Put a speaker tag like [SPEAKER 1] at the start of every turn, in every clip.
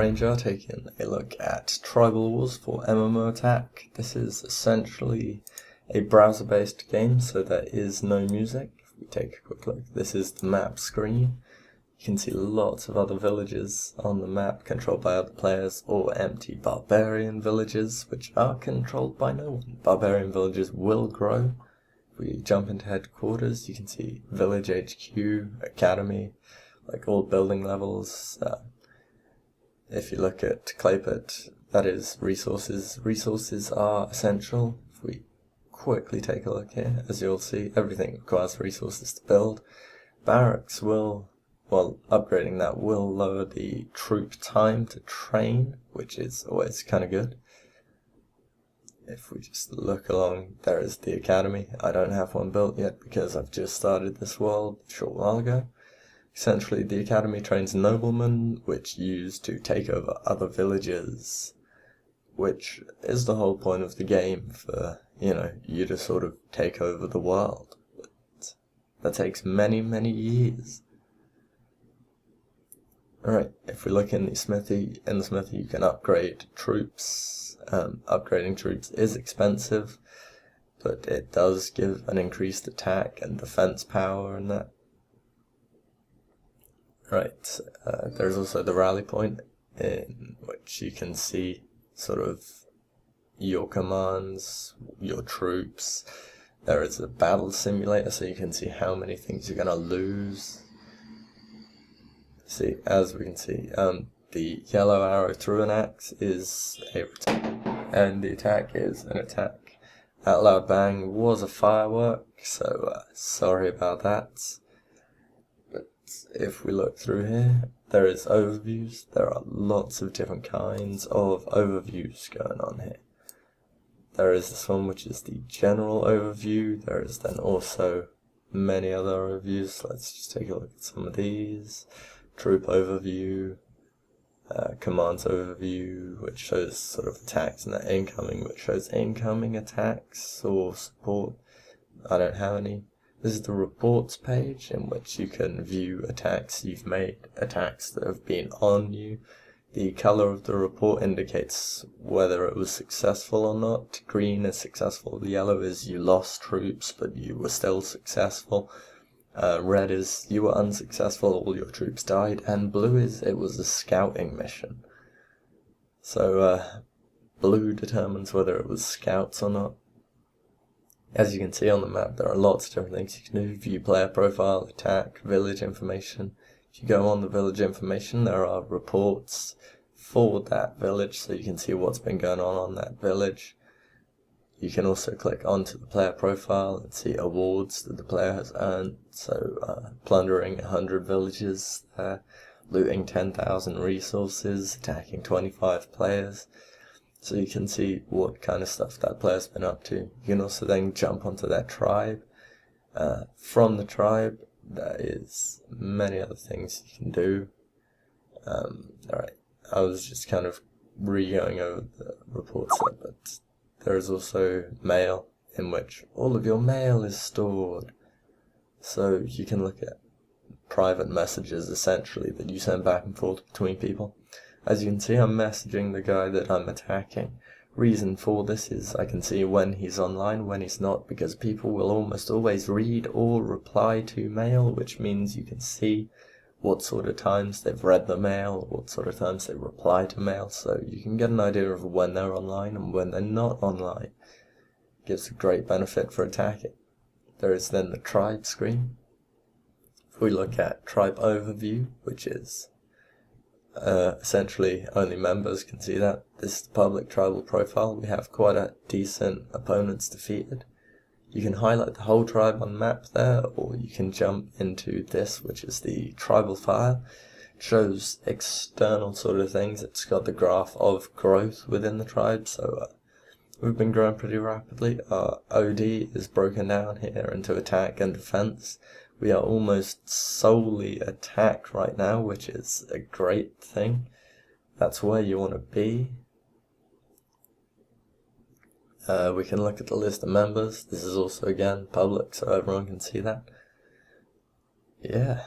[SPEAKER 1] Ranger, taking a look at Tribal Wars for MMO Attack. This is essentially a browser-based game, so there is no music. If we take a quick look, this is the map screen. You can see lots of other villages on the map controlled by other players, or empty barbarian villages which are controlled by no one. Barbarian villages will grow. If we jump into headquarters, you can see village HQ, academy, like all building levels. If you look at Claypit, that is resources. Resources are essential. If we quickly take a look here, as you'll see, everything requires resources to build. Barracks will, well, upgrading that will lower the troop time to train, which is always kind of good. If we just look along, there is the academy. I don't have one built yet because I've just started this world a short while ago. Essentially, the academy trains noblemen, which use to take over other villages, which is the whole point of the game, for, you to sort of take over the world. But that takes many, many years. Alright, if we look in the smithy, you can upgrade troops. Upgrading troops is expensive, but it does give an increased attack and defense power and that. Right, there's also the rally point, in which you can see sort of your commands, your troops. There is a battle simulator, so you can see how many things you're going to lose. See, as we can see, the yellow arrow through an axe is a attack, and the attack is an attack. Out Loud Bang was a firework, so sorry about that. But if we look through here, there is overviews. There are lots of different kinds of overviews going on here. There is this one which is the general overview. There is then also many other overviews. Let's just take a look at some of these. Troop overview, commands overview, which shows sort of attacks, and then incoming, which shows incoming attacks or support. I don't have any. This is the reports page, in which you can view attacks you've made, attacks that have been on you. The color of the report indicates whether it was successful or not. Green is successful, yellow is you lost troops but you were still successful. Red is you were unsuccessful, all your troops died, and blue is it was a scouting mission. So blue determines whether it was scouts or not. As you can see on the map, there are lots of different things you can do. View player profile, attack, village information. If you go on the village information, there are reports for that village, so you can see what's been going on that village. You can also click onto the player profile and see awards that the player has earned. So plundering 100 villages there, looting 10,000 resources, attacking 25 players. So you can see what kind of stuff that player's been up to. You can also then jump onto their tribe. From the tribe, there is many other things you can do. Alright, I was just kind of re-going over the reports there, but there is also mail, in which all of your mail is stored. So you can look at private messages, essentially, that you send back and forth between people. As you can see, I'm messaging the guy that I'm attacking. Reason for this is I can see when he's online, when he's not, because people will almost always read or reply to mail, which means you can see what sort of times they've read the mail, what sort of times they reply to mail, so you can get an idea of when they're online and when they're not online. It gives a great benefit for attacking. There is then the tribe screen. If we look at tribe overview, which is essentially only members can see that. This is the public tribal profile. We have quite a decent opponents defeated. You can highlight the whole tribe on map there, or you can jump into this, which is the tribal file. It shows external sort of things. It's got the graph of growth within the tribe, so we've been growing pretty rapidly. Our OD is broken down here into attack and defense. We are almost solely attack right now, which is a great thing. That's where you want to be. We can look at the list of members. This is also, again, public, so everyone can see that. Yeah,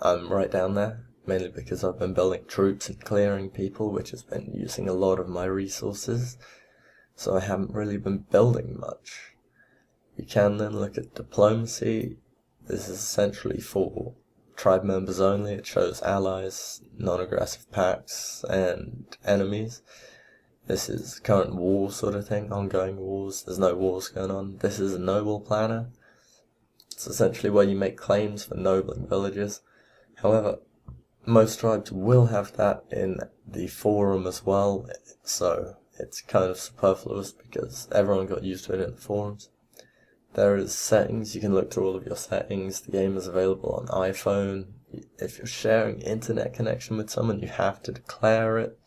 [SPEAKER 1] I'm right down there. mainly because I've been building troops and clearing people, which has been using a lot of my resources, so I haven't really been building much. You can then look at diplomacy. This is essentially for tribe members only. It shows allies, non-aggressive pacts, and enemies. This is current war sort of thing, ongoing wars. There's no wars going on. This is a noble planner. It's essentially where you make claims for nobling villages. However, most tribes will have that in the forum as well, so it's kind of superfluous because everyone got used to it in the forums. There is settings. You can look through all of your settings. The game is available on iPhone. If you're sharing internet connection with someone, you have to declare it.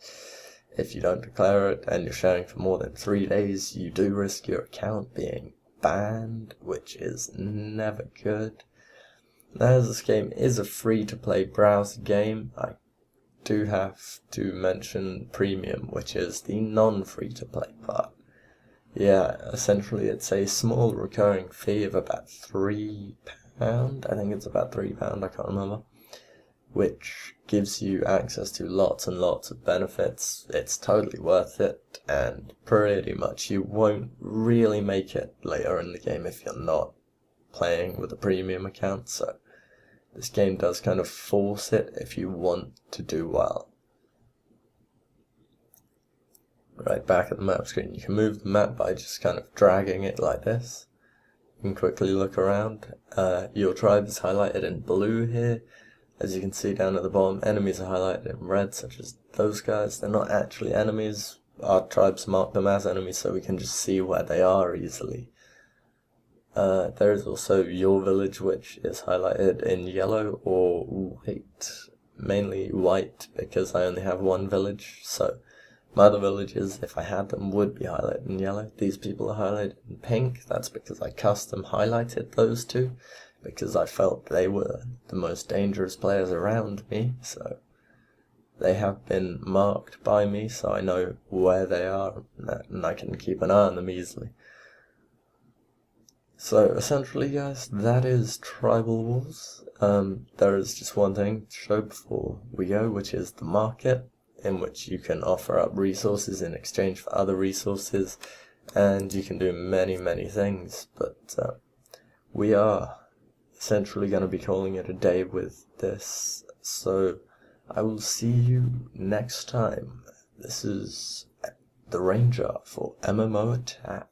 [SPEAKER 1] If you don't declare it and you're sharing for more than 3 days, you do risk your account being banned, which is never good. Now, as this game is a free-to-play browser game, I do have to mention Premium, which is the non-free-to-play part. Yeah, essentially it's a small recurring fee of about £3. I think it's about £3, I can't remember. Which gives you access to lots and lots of benefits. It's totally worth it, and pretty much you won't really make it later in the game if you're not playing with a premium account, so this game does kind of force it if you want to do well. Right back at the map screen, you can move the map by just kind of dragging it like this. You can quickly look around. Your tribe is highlighted in blue here. As you can see down at the bottom, enemies are highlighted in red, such as those guys. They're not actually enemies. Our tribes mark them as enemies so we can just see where they are easily. There is also your village, which is highlighted in yellow or white. Mainly white because I only have one village, so my other villages, if I had them, would be highlighted in yellow. These people are highlighted in pink. That's because I custom highlighted those two, because I felt they were the most dangerous players around me, so they have been marked by me, so I know where they are, and I can keep an eye on them easily. So essentially, guys, that is Tribal Wars. There is just one thing to show before we go, which is the market, in which you can offer up resources in exchange for other resources, and you can do many, many things, but we are essentially going to be calling it a day with this, so I will see you next time. This is the Ranger for MMO Attack.